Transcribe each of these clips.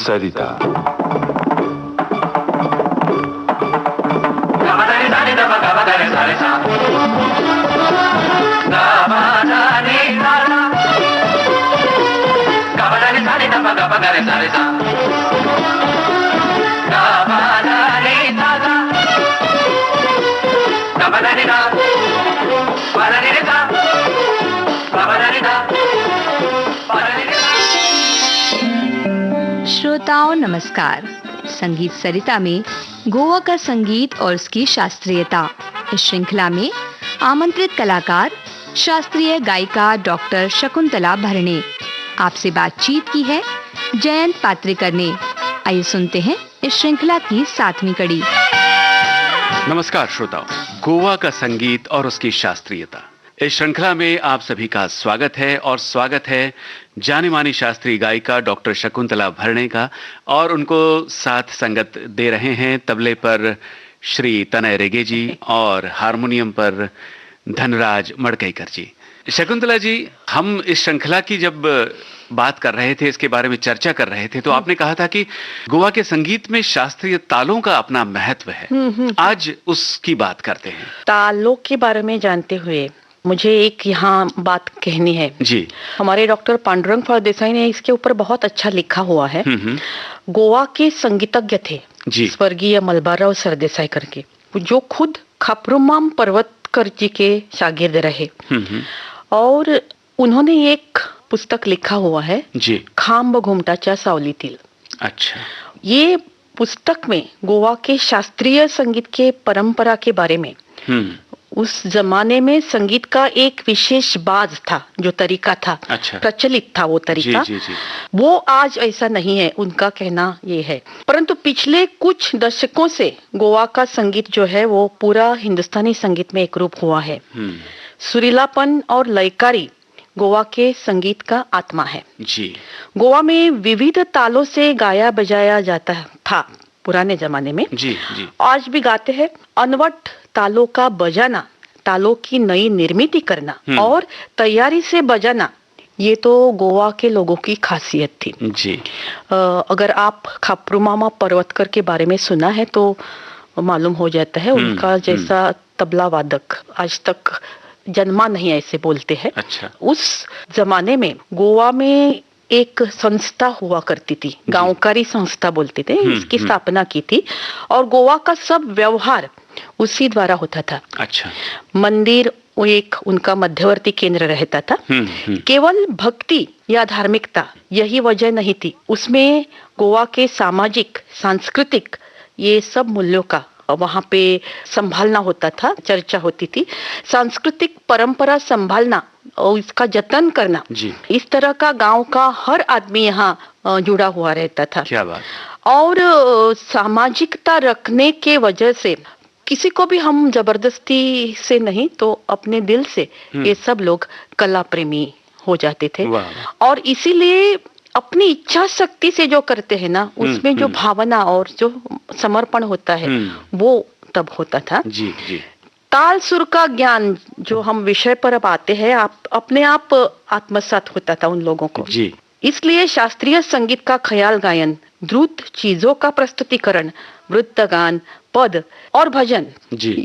सरिता। श्रोताओं नमस्कार। संगीत सरिता में गोवा का संगीत और उसकी शास्त्रीयता, इस श्रृंखला में आमंत्रित कलाकार शास्त्रीय गायिका डॉक्टर शकुंतला भरणे। आपसे बातचीत की है जयंत पात्रिकर ने। आइए सुनते हैं इस श्रृंखला की 7वीं कड़ी। नमस्कार श्रोताओ, गोवा का संगीत और उसकी शास्त्रीयता, इस श्रृंखला में आप सभी का स्वागत है। और स्वागत है जानी मानी शास्त्रीय गायिका डॉक्टर शकुंतला भरणे का, और उनको साथ संगत दे रहे हैं तबले पर श्री तनय रेगे जी और हारमोनियम पर धनराज मड़कईकर जी। शकुंतला जी, हम इस श्रृंखला की जब बात कर रहे थे, इसके बारे में चर्चा कर रहे थे, तो आपने कहा था कि गोवा के संगीत में शास्त्रीय तालों का अपना महत्व है। आज उसकी बात करते हैं। तालों के बारे में जानते हुए मुझे एक यहाँ बात कहनी है जी। हमारे डॉक्टर पांडुरंग फरदेसाई ने इसके ऊपर बहुत अच्छा लिखा हुआ है। गोवा के संगीतज्ञ थे स्वर्गीय मलबाराव सरदेसाई करके, जो खुद खापरुमाम पर्वतकर जी के शागिर्द रहे। और उन्होंने एक पुस्तक लिखा हुआ है जी, खांब घुमटाच्या सावलीतील। अच्छा। ये पुस्तक में गोवा के शास्त्रीय संगीत के परंपरा के बारे में, उस जमाने में संगीत का एक विशेष बाज था, जो तरीका था, अच्छा, प्रचलित था वो तरीका। जी, जी, जी। वो आज ऐसा नहीं है, उनका कहना ये है। परंतु पिछले कुछ दशकों से गोवा का संगीत जो है वो पूरा हिंदुस्तानी संगीत में एकरूप हुआ है। सुरीलापन और लयकारी गोवा के संगीत का आत्मा है जी। गोवा में विविध तालों से गाया बजाया जाता था पुराने जमाने में। जी, जी। आज भी गाते हैं। अनवट तालों का बजाना, तालों की नई निर्मिती करना और तैयारी से बजाना, ये तो गोवा के लोगों की खासियत थी जी। अगर आप खापरुमामा पर्वतकर के बारे में सुना है तो मालूम हो जाता है, उनका जैसा तबला वादक आज तक जन्मा नहीं, ऐसे बोलते हैं। अच्छा। उस जमाने में गोवा में एक संस्था हुआ करती थी, गांवकारी संस्था बोलते थे, इसकी स्थापना की थी। और गोवा का सब व्यवहार उसी द्वारा होता था। अच्छा। मंदिर वो एक उनका मध्यवर्ती केंद्र रहता था। केवल भक्ति या धार्मिकता यही वजह नहीं थी, उसमें गोवा के सामाजिक, सांस्कृतिक, ये सब मूल्यों का वहाँ पे संभालना होता था, चर्चा होती थी। सांस्कृतिक परंपरा संभालना और इसका जतन करना, इस तरह का गांव का हर आदमी यहाँ जुड़ा हुआ रहता था। क्या बात। और सामाजिकता रखने के वजह से किसी को भी हम जबरदस्ती से नहीं तो अपने दिल से ये सब लोग कला प्रेमी हो जाते थे। और इसीलिए अपनी इच्छा शक्ति से जो करते हैं ना, उसमें जो भावना और जो समर्पण होता है वो तब होता था। जी, जी। ताल सुर का ज्ञान जो हम विषय पर अब आते हैं, आप अपने आप आत्मसात होता था उन लोगों को जी। इसलिए शास्त्रीय संगीत का ख्याल गायन, द्रुत चीजों का प्रस्तुतिकरण, वृत्त गान, पद और भजन,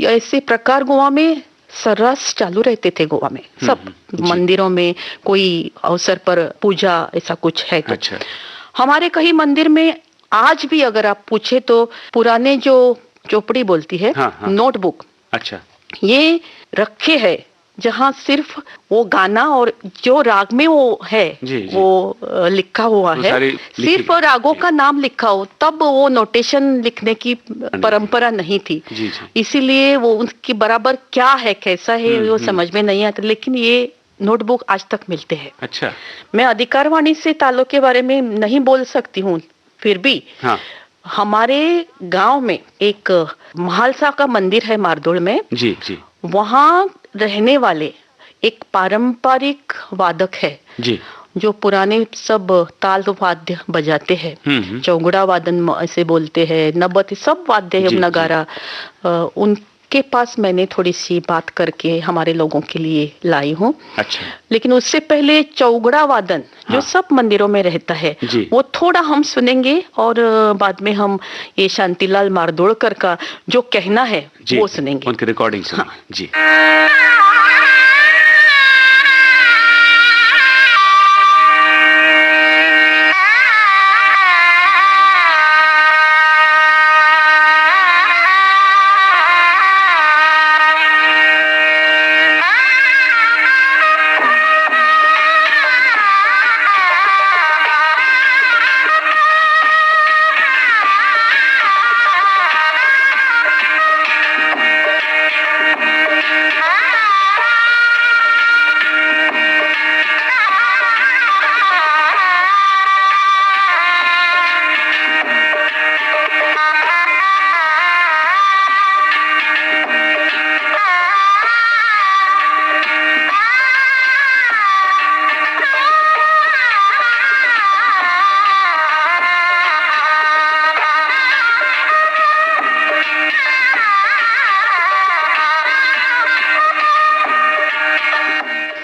ऐसे प्रकार गोवा में सर्रास चालू रहते थे। गोवा में सब मंदिरों में कोई अवसर पर पूजा ऐसा कुछ है तो। अच्छा। हमारे कई मंदिर में आज भी अगर आप पूछे तो पुराने जो चौपड़ी बोलती है, नोटबुक, अच्छा, ये रखे है, जहाँ सिर्फ वो गाना और जो राग में वो है वो लिखा हुआ है, सिर्फ रागों का नाम लिखा हो, तब वो नोटेशन लिखने की परंपरा नहीं थी। इसीलिए वो उनकी बराबर क्या है, कैसा है, वो समझ में नहीं आता। लेकिन ये नोटबुक आज तक मिलते हैं। अच्छा। मैं अधिकारवाणी से तालों के बारे में नहीं बोल सकती हूँ, फिर भी हमारे गांव में एक महालसा का मंदिर है मारदोल में। जी, जी। वहाँ रहने वाले एक पारंपरिक वादक है जी, जो पुराने सब ताल वाद्य बजाते हैं, चौगुड़ा वादन ऐसे बोलते हैं, नबत सब वाद्य, नगारा, के पास मैंने थोड़ी सी बात करके हमारे लोगों के लिए लाई हूँ। अच्छा। लेकिन उससे पहले चौगड़ा वादन जो सब मंदिरों में रहता है वो थोड़ा हम सुनेंगे और बाद में हम ये शांतिलाल मारदोड़कर का जो कहना है वो सुनेंगे, उनकी रिकॉर्डिंग सुनेंगे। हाँ। जी।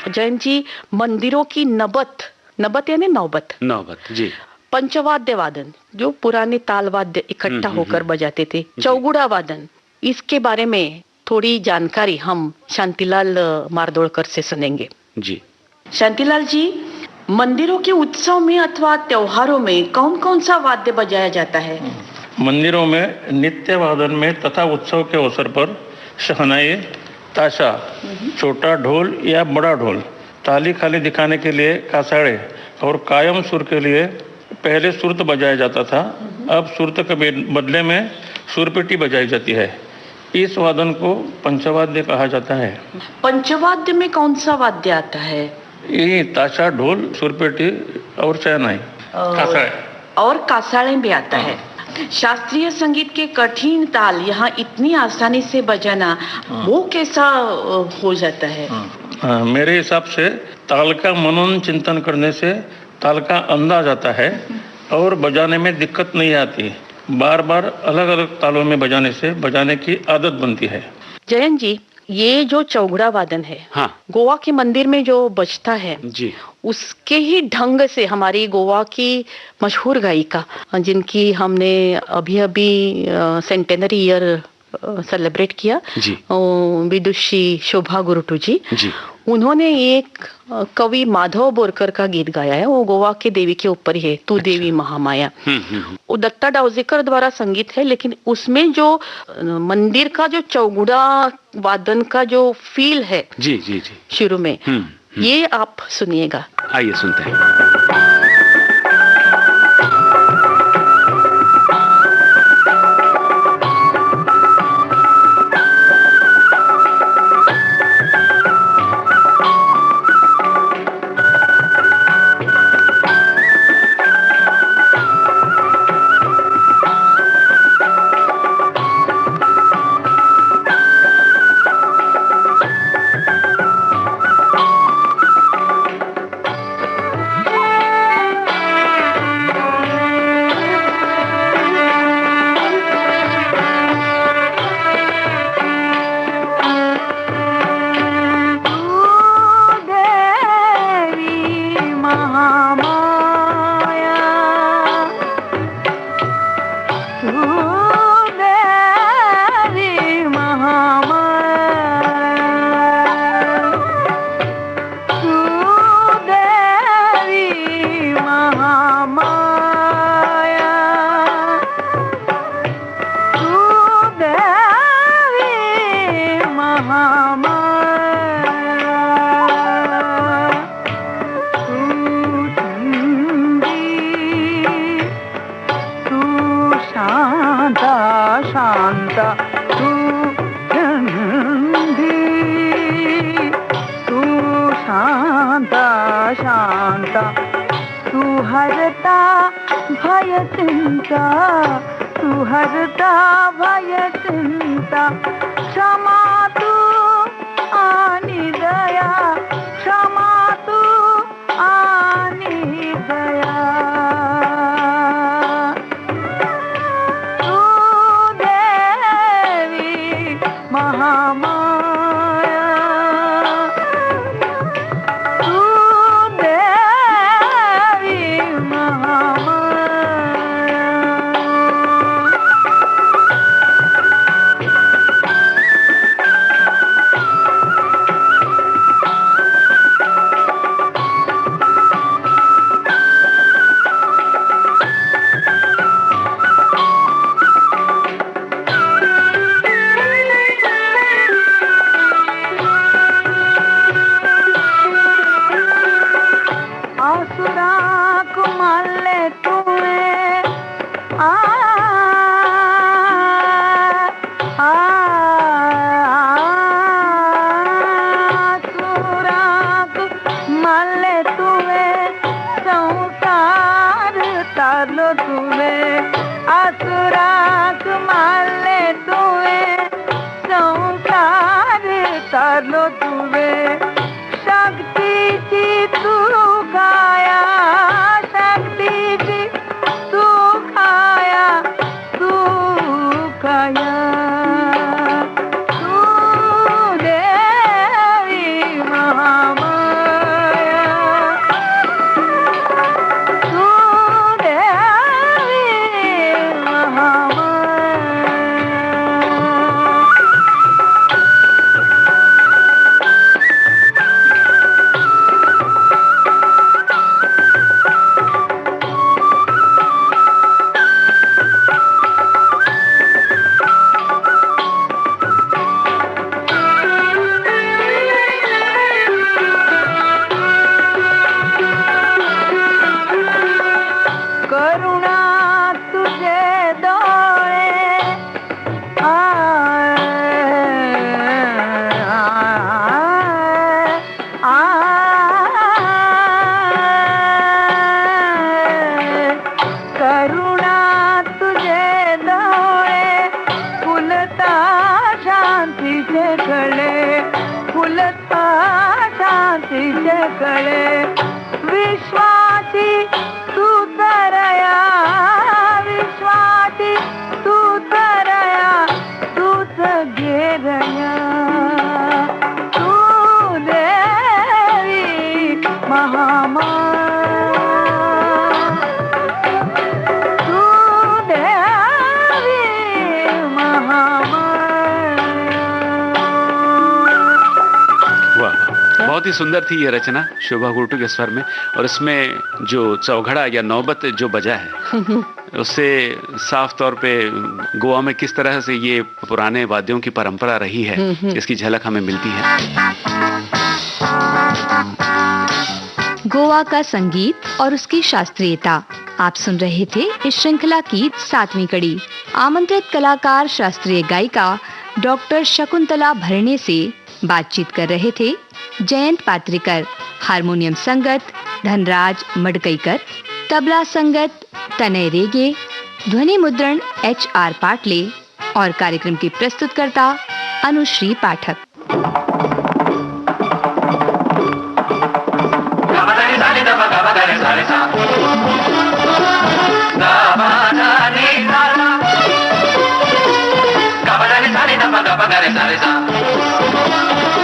जयंत जी, मंदिरों की नबत यानी नौबत जी, पंचवाद्य वादन जो पुराने ताल वाद्य इकट्ठा होकर बजाते थे, चौगुड़ा वादन, इसके बारे में थोड़ी जानकारी हम शांतिलाल मारदोड़कर से सुनेंगे। जी शांतिलाल जी, मंदिरों के उत्सव में अथवा त्योहारों में कौन कौन सा वाद्य बजाया जाता है? मंदिरों में नित्य वादन में तथा उत्सव के अवसर पर शहनाई, ताशा, छोटा ढोल या बड़ा ढोल, ताली खाली दिखाने के लिए कासाड़े और कायम सुर के लिए पहले सुरत बजाया जाता था। अब सुरत के बदले में सुरपेटी बजाई जाती है। इस वादन को पंचवाद्य कहा जाता है। पंचवाद्य में कौन सा वाद्य आता है? ये ताशा, ढोल, सुरपेटी और शहनाई, कासाड़े और कासाड़े भी आता है। शास्त्रीय संगीत के कठिन ताल यहाँ इतनी आसानी से बजाना वो कैसा हो जाता है? मेरे हिसाब से ताल का मनन चिंतन करने से ताल का अंदाज आता है और बजाने में दिक्कत नहीं आती। बार बार अलग अलग तालों में बजाने से बजाने की आदत बनती है। जयंत जी, ये जो चौगड़ा वादन है, हाँ, गोवा के मंदिर में जो बजता है जी, उसके ही ढंग से हमारी गोवा की मशहूर गायिका जिनकी हमने अभी अभी सेंटेनरी ईयर सेलिब्रेट किया, विदुषी शोभा गुरुटू जी, उन्होंने एक कवि माधव बोरकर का गीत गाया है। वो गोवा के देवी के ऊपर ही है, तू देवी महामाया। वो दत्ता डाउजेकर द्वारा संगीत है, लेकिन उसमें जो मंदिर का जो चौगुड़ा वादन का जो फील है जी जी जी शुरू में, ये आप सुनिएगा। आइए सुनते हैं। बहुत ही सुंदर थी ये रचना शोभा गुरटू के स्वर में, और इसमें जो चौघड़ा या नौबत जो बजा है उससे साफ तौर पे गोवा में किस तरह से ये पुराने वाद्यों की परंपरा रही है इसकी झलक हमें मिलती है। गोवा का संगीत और उसकी शास्त्रीयता आप सुन रहे थे इस श्रृंखला की 7वीं कड़ी। आमंत्रित कलाकार शास्त्रीय गायिका डॉक्टर शकुंतला भरणे से बातचीत कर रहे थे जयंत पात्रिकर, हारमोनियम संगत धनराज मडकईकर, तबला संगत तनय रेगे, ध्वनि मुद्रण HR पाटले और कार्यक्रम की प्रस्तुतकर्ता अनुश्री पाठक। Sa